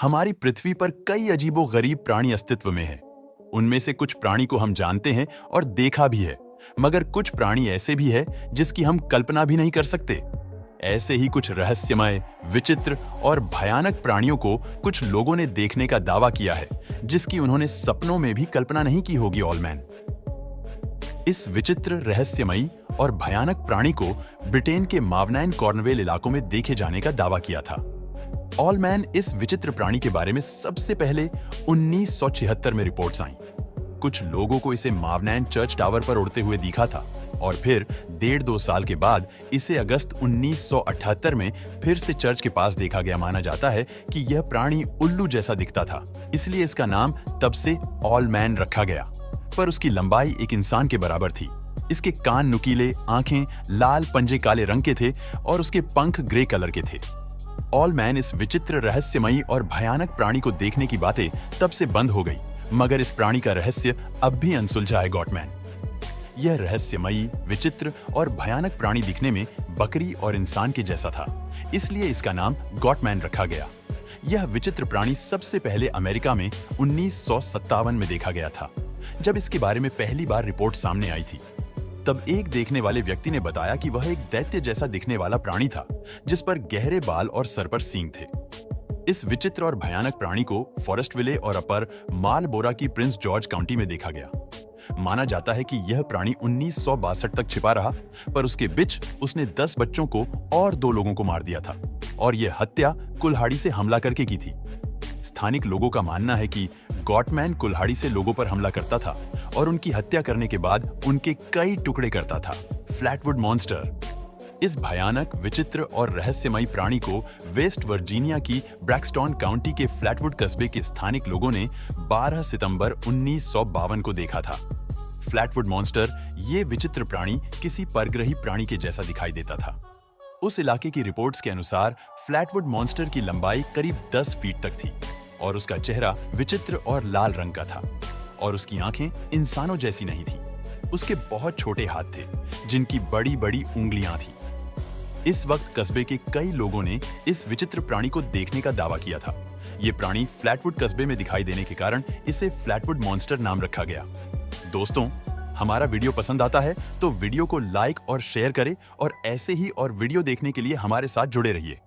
हमारी पृथ्वी पर कई अजीबो-गरीब प्राणी अस्तित्व में हैं। उनमें से कुछ प्राणी को हम जानते हैं और देखा भी है, मगर कुछ प्राणी ऐसे भी हैं जिसकी हम कल्पना भी नहीं कर सकते। ऐसे ही कुछ रहस्यमय, विचित्र और भयानक प्राणियों को कुछ लोगों ने देखने का दावा किया है, जिसकी उन्होंने सपनों में भी कल्पना नहीं की होगी ऑलमैन। इस विचित्र, रहस्यमयी और भयानक प्राणी को ब्रिटेन के मावनाइन कॉर्नवेल इलाकों में देखे जाने का दावा किया था। ऑलमैन इस विचित्र प्राणी के बारे में सबसे पहले 1976 में रिपोर्ट्स आईं। कुछ लोगों को इसे मावनाइन चर्च टावर पर उड़ते हुए दिखा था और फिर 1.5-2 साल के बाद इसे अगस्त 1978 में फिर से चर्च के पास देखा गया। माना जाता है कि यह प्राणी उल्लू जैसा दिखता था, इसलिए इसका नाम तब से ऑलमैन रखा गया। पर उसकी लंबाई एक इंसान के बराबर थी। इसके कान नुकीले, आंखें लाल, पंजे काले रंग के थे और उसके पंख ग्रे कलर के थे। ऑलमैन इस विचित्र, रहस्यमयी और भयानक प्राणी को देखने की बातें तब से बंद हो गई, मगर इस प्राणी का रहस्य अब भी अनसुलझा है गॉटमैन। यह रहस्यमयी, विचित्र और भयानक प्राणी दिखने में बकरी और इंसान के जैसा था, इसलिए इसका नाम गॉटमैन रखा गया। यह विचित्र प्राणी सबसे पहले अमेरिका में 1957 में देखा गया था, जब इसके बारे में पहली बार रिपोर्ट सामने आई थी। तब एक देखने वाले व्यक्ति ने बताया कि वह एक दैत्य जैसा दिखने वाला प्राणी था, जिस पर गहरे बाल और सर पर सींग थे। इस विचित्र और भयानक प्राणी को फॉरेस्ट विले और अपर मालबोरा की प्रिंस जॉर्ज काउंटी में देखा गया। माना जाता है कि यह प्राणी 1962 तक छिपा रहा, पर उसके बीच उसने 10 बच्चों को और 2 लोगों को मार दिया था और यह हत्या कुल्हाड़ी से हमला करके की थी। स्थानिक लोगों का मानना है कि गॉटमैन कुल्हाड़ी से लोगों पर हमला करता था और उनकी हत्या करने के बाद उनके कई टुकड़े करता था। फ्लैटवुड मॉन्स्टर। इस भयानक, विचित्र और रहस्यमयी प्राणी को वेस्ट वर्जीनिया की ब्रैक्सटन काउंटी के फ्लैटवुड कस्बे के स्थानिक लोगों ने 12 सितंबर 1952 को देखा था। फ्लैटवुड मॉन्स्टर, ये विचित्र प्राणी किसी परग्रही प्राणी के जैसा दिखाई देता था। उस इलाके की रिपोर्ट्स के अनुसार फ्लैटवुड मॉन्स्टर की लंबाई करीब 10 फीट तक थी और उसका चेहरा विचित्र और लाल रंग का था और उसकी आंखें इंसानों जैसी नहीं थी। उसके बहुत छोटे हाथ थे, जिनकी बड़ी बड़ी उंगलियां थी। इस वक्त कस्बे के कई लोगों ने इस विचित्र प्राणी को देखने का दावा किया था। ये प्राणी फ्लैटवुड कस्बे में दिखाई देने के कारण इसे फ्लैटवुड मॉन्स्टर नाम रखा गया। दोस्तों, हमारा वीडियो पसंद आता है तो वीडियो को लाइक और शेयर करें और ऐसे ही और वीडियो देखने के लिए हमारे साथ जुड़े रहिए।